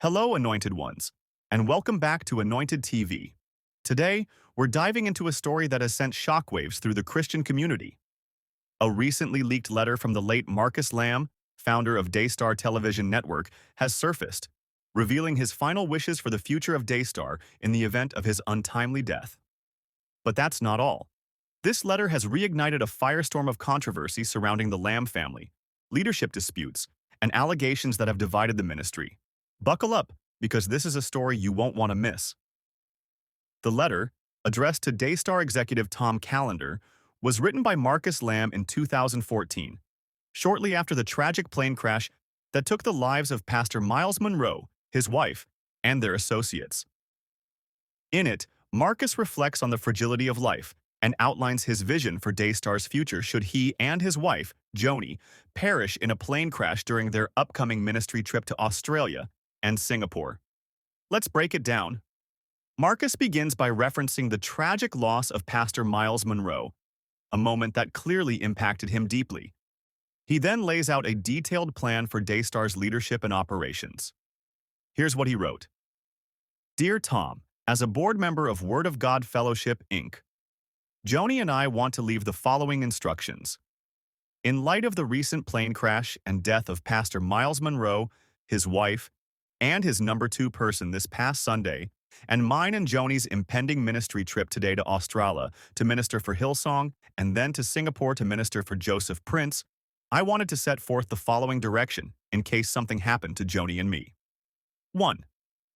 Hello, Anointed Ones, and welcome back to Anointed TV. Today, we're diving into a story that has sent shockwaves through the Christian community. A recently leaked letter from the late Marcus Lamb, founder of Daystar Television Network, has surfaced, revealing his final wishes for the future of Daystar in the event of his untimely death. But that's not all. This letter has reignited a firestorm of controversy surrounding the Lamb family, leadership disputes, and allegations that have divided the ministry. Buckle up, because this is a story you won't want to miss. The letter, addressed to Daystar executive Tom Callender, was written by Marcus Lamb in 2014, shortly after the tragic plane crash that took the lives of Pastor Miles Monroe, his wife, and their associates. In it, Marcus reflects on the fragility of life and outlines his vision for Daystar's future should he and his wife, Joni, perish in a plane crash during their upcoming ministry trip to Australia and Singapore. Let's break it down. Marcus begins by referencing the tragic loss of Pastor Miles Monroe, a moment that clearly impacted him deeply. He then lays out a detailed plan for Daystar's leadership and operations. Here's what he wrote. Dear Tom, as a board member of Word of God Fellowship, Inc., Joni and I want to leave the following instructions. In light of the recent plane crash and death of Pastor Miles Monroe, his wife, and his number 2 person this past Sunday, and mine and Joni's impending ministry trip today to Australia to minister for Hillsong and then to Singapore to minister for Joseph Prince, I wanted to set forth the following direction in case something happened to Joni and me. 1.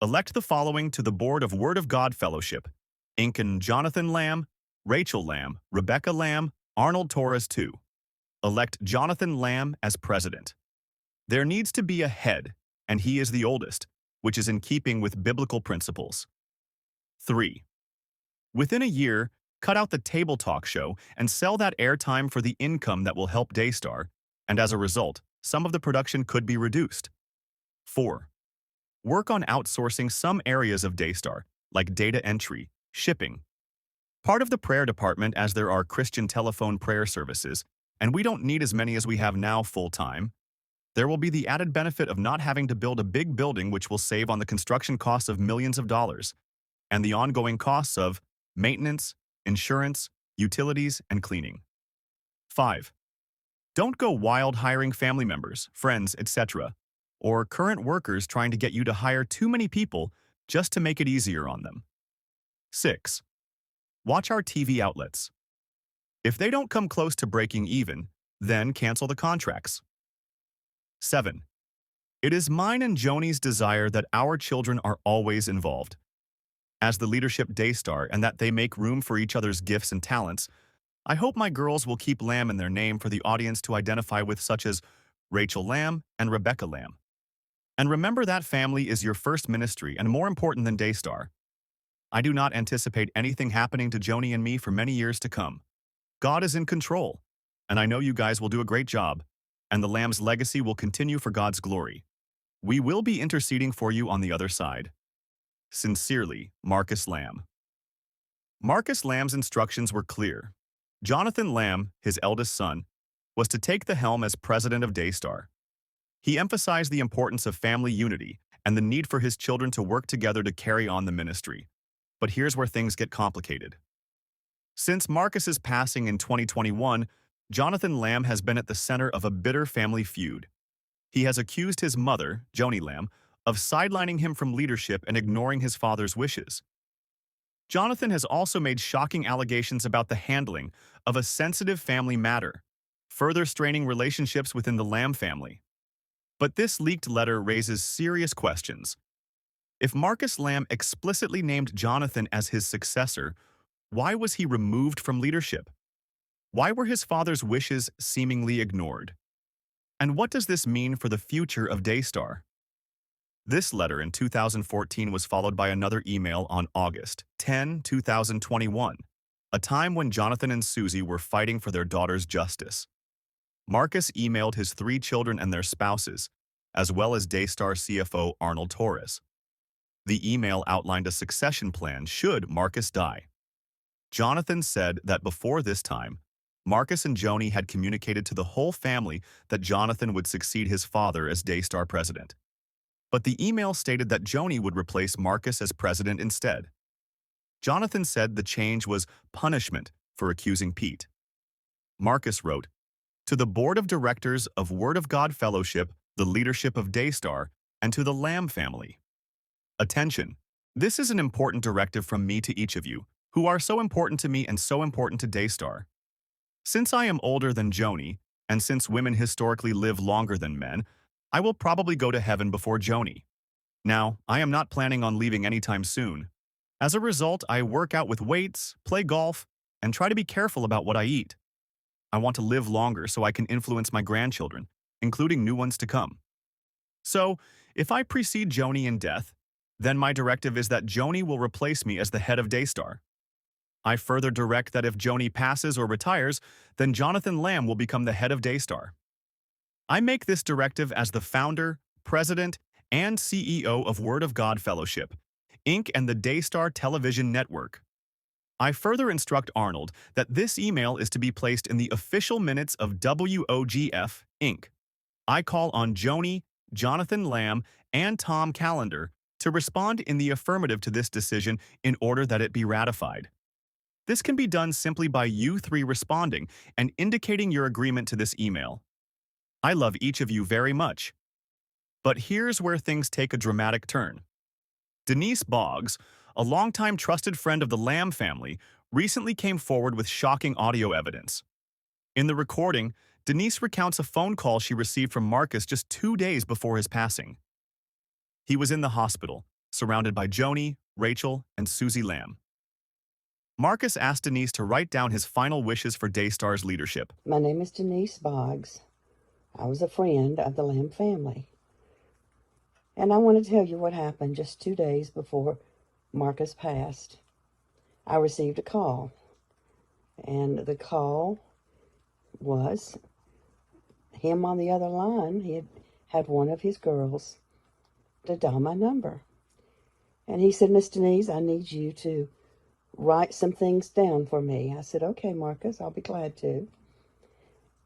Elect the following to the board of Word of God Fellowship, Inc. and Jonathan Lamb, Rachel Lamb, Rebecca Lamb, Arnold Torres 2. Elect Jonathan Lamb as president. There needs to be a head, and he is the oldest, which is in keeping with biblical principles. 3. Within a year, cut out the table talk show and sell that airtime for the income that will help Daystar, and as a result, some of the production could be reduced. 4. Work on outsourcing some areas of Daystar, like data entry, shipping. Part of the prayer department, as there are Christian telephone prayer services, and we don't need as many as we have now full-time. There will be the added benefit of not having to build a big building, which will save on the construction costs of millions of dollars, and the ongoing costs of maintenance, insurance, utilities, and cleaning. 5. Don't go wild hiring family members, friends, etc., or current workers trying to get you to hire too many people just to make it easier on them. 6. Watch our TV outlets. If they don't come close to breaking even, then cancel the contracts. 7. It is mine and Joni's desire that our children are always involved. As the leadership Daystar and that they make room for each other's gifts and talents, I hope my girls will keep Lamb in their name for the audience to identify with, such as Rachel Lamb and Rebecca Lamb. And remember that family is your first ministry and more important than Daystar. I do not anticipate anything happening to Joni and me for many years to come. God is in control, and I know you guys will do a great job, and the Lamb's legacy will continue for God's glory. We will be interceding for you on the other side. Sincerely, Marcus Lamb. Marcus Lamb's instructions were clear. Jonathan Lamb, his eldest son, was to take the helm as president of Daystar. He emphasized the importance of family unity and the need for his children to work together to carry on the ministry. But here's where things get complicated. Since Marcus's passing in 2021, Jonathan Lamb has been at the center of a bitter family feud. He has accused his mother, Joni Lamb, of sidelining him from leadership and ignoring his father's wishes. Jonathan has also made shocking allegations about the handling of a sensitive family matter, further straining relationships within the Lamb family. But this leaked letter raises serious questions. If Marcus Lamb explicitly named Jonathan as his successor, why was he removed from leadership? Why were his father's wishes seemingly ignored? And what does this mean for the future of Daystar? This letter in 2014 was followed by another email on August 10, 2021, a time when Jonathan and Susie were fighting for their daughter's justice. Marcus emailed his 3 children and their spouses, as well as Daystar CFO Arnold Torres. The email outlined a succession plan should Marcus die. Jonathan said that before this time, Marcus and Joni had communicated to the whole family that Jonathan would succeed his father as Daystar president. but the email stated that Joni would replace Marcus as president instead. Jonathan said the change was punishment for accusing Pete. Marcus wrote, "To the Board of Directors of Word of God Fellowship, the leadership of Daystar, and to the Lamb family. Attention! This is an important directive from me to each of you, who are so important to me and so important to Daystar. Since I am older than Joni, and since women historically live longer than men, I will probably go to heaven before Joni. Now, I am not planning on leaving anytime soon. As a result, I work out with weights, play golf, and try to be careful about what I eat. I want to live longer so I can influence my grandchildren, including new ones to come. So, if I precede Joni in death, then my directive is that Joni will replace me as the head of Daystar. I further direct that if Joni passes or retires, then Jonathan Lamb will become the head of Daystar. I make this directive as the founder, president, and CEO of Word of God Fellowship, Inc. and the Daystar Television Network. I further instruct Arnold that this email is to be placed in the official minutes of WOGF, Inc. I call on Joni, Jonathan Lamb, and Tom Callender to respond in the affirmative to this decision in order that it be ratified. This can be done simply by you three responding and indicating your agreement to this email. I love each of you very much. But here's where things take a dramatic turn. Denise Boggs, a longtime trusted friend of the Lamb family, recently came forward with shocking audio evidence. In the recording, Denise recounts a phone call she received from Marcus just 2 days before his passing. He was in the hospital, surrounded by Joni, Rachel, and Susie Lamb. Marcus asked Denise to write down his final wishes for Daystar's leadership. My name is Denise Boggs. I was a friend of the Lamb family. And I want to tell you what happened just 2 days before Marcus passed. I received a call. And the call was him on the other line. He had one of his girls to dial my number. And he said, "Miss Denise, I need you to write some things down for me." I said, "Okay, Marcus, I'll be glad to."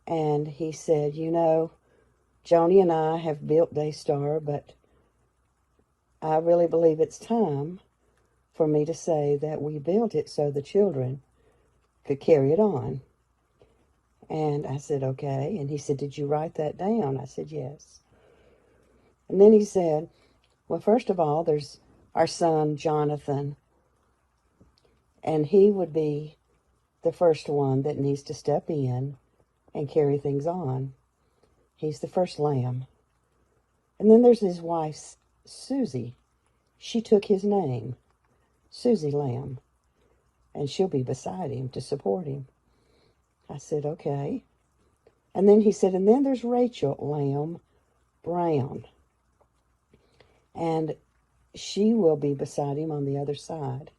And he said, "You know, Joni and I have built Daystar, but I really believe it's time for me to say that we built it so the children could carry it on." And I said, "Okay." And he said, "Did you write that down?" I said, "Yes." And then he said, "Well, first of all, there's our son, Jonathan, and he would be the first one that needs to step in and carry things on. He's the first lamb. And then there's his wife, Susie. She took his name, Susie Lamb, and she'll be beside him to support him." I said, "Okay." And then he said, "And then there's Rachel Lamb Brown, and she will be beside him on the other side,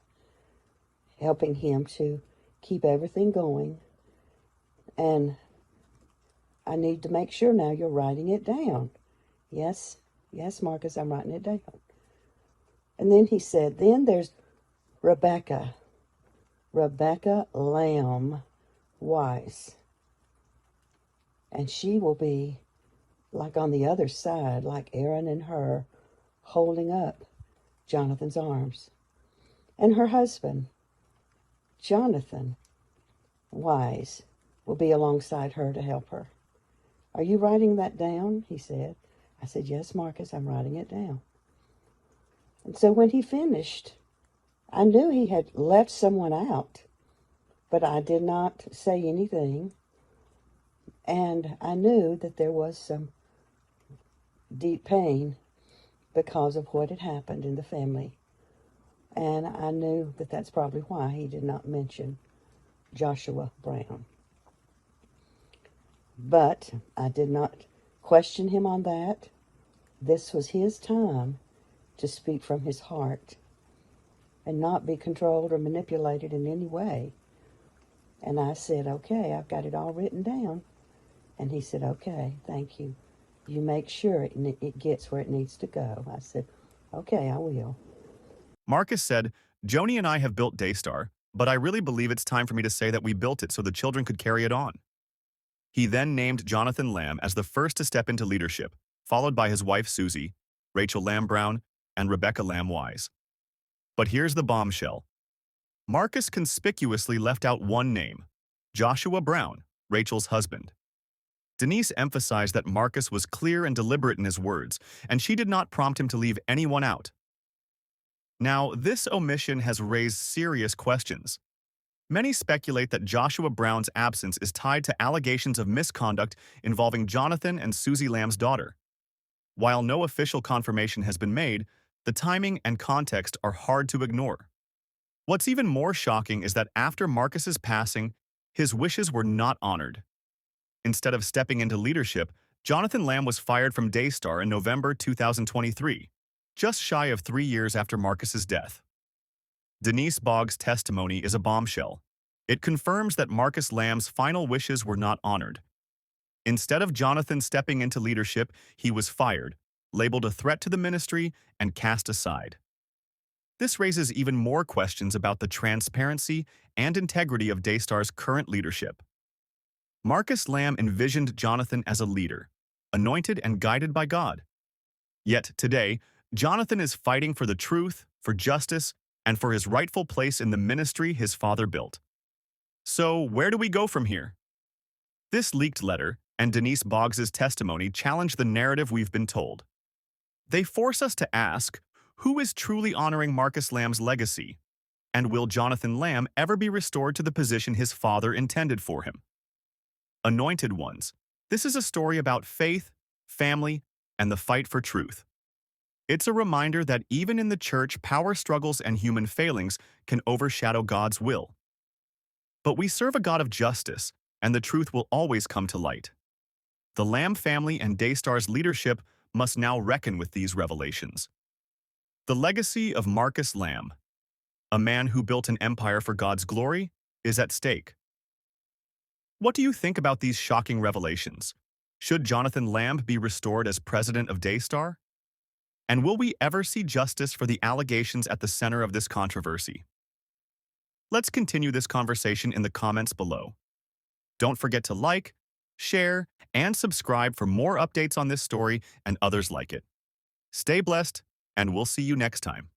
helping him to keep everything going. And I need to make sure now you're writing it down." Yes, Marcus, I'm writing it down." And then he said, "Then there's Rebecca Lamb Weiss. And she will be like on the other side, like Aaron and her, holding up Jonathan's arms. And her husband, Jonathan Wise, will be alongside her to help her. Are you writing that down?" he said. I said, "Yes, Marcus, I'm writing it down." And so when he finished, I knew he had left someone out, but I did not say anything. And I knew that there was some deep pain because of what had happened in the family. And I knew that that's probably why he did not mention Joshua Brown. But I did not question him on that. This was his time to speak from his heart and not be controlled or manipulated in any way. And I said, "Okay, I've got it all written down." And he said, "Okay, thank you. You make sure it gets where it needs to go." I said, "Okay, I will." Marcus said, "Joni and I have built Daystar, but I really believe it's time for me to say that we built it so the children could carry it on." He then named Jonathan Lamb as the first to step into leadership, followed by his wife Susie, Rachel Lamb Brown, and Rebecca Lamb Wise. But here's the bombshell. Marcus conspicuously left out one name, Joshua Brown, Rachel's husband. Denise emphasized that Marcus was clear and deliberate in his words, and she did not prompt him to leave anyone out. Now, this omission has raised serious questions. Many speculate that Joshua Brown's absence is tied to allegations of misconduct involving Jonathan and Susie Lamb's daughter. While no official confirmation has been made, the timing and context are hard to ignore. What's even more shocking is that after Marcus's passing, his wishes were not honored. Instead of stepping into leadership, Jonathan Lamb was fired from Daystar in November 2023, just shy of 3 years after Marcus's death. Denise Boggs' testimony is a bombshell. It confirms that Marcus Lamb's final wishes were not honored. Instead of Jonathan stepping into leadership, he was fired, labeled a threat to the ministry, and cast aside. This raises even more questions about the transparency and integrity of Daystar's current leadership. Marcus Lamb envisioned Jonathan as a leader, anointed and guided by God. Yet today, Jonathan is fighting for the truth, for justice, and for his rightful place in the ministry his father built. So, where do we go from here? This leaked letter and Denise Boggs' testimony challenge the narrative we've been told. They force us to ask, who is truly honoring Marcus Lamb's legacy? And will Jonathan Lamb ever be restored to the position his father intended for him? Anointed ones, this is a story about faith, family, and the fight for truth. It's a reminder that even in the church, power struggles and human failings can overshadow God's will. But we serve a God of justice, and the truth will always come to light. The Lamb family and Daystar's leadership must now reckon with these revelations. The legacy of Marcus Lamb, a man who built an empire for God's glory, is at stake. What do you think about these shocking revelations? Should Jonathan Lamb be restored as president of Daystar? And will we ever see justice for the allegations at the center of this controversy? Let's continue this conversation in the comments below. Don't forget to like, share, and subscribe for more updates on this story and others like it. Stay blessed, and we'll see you next time.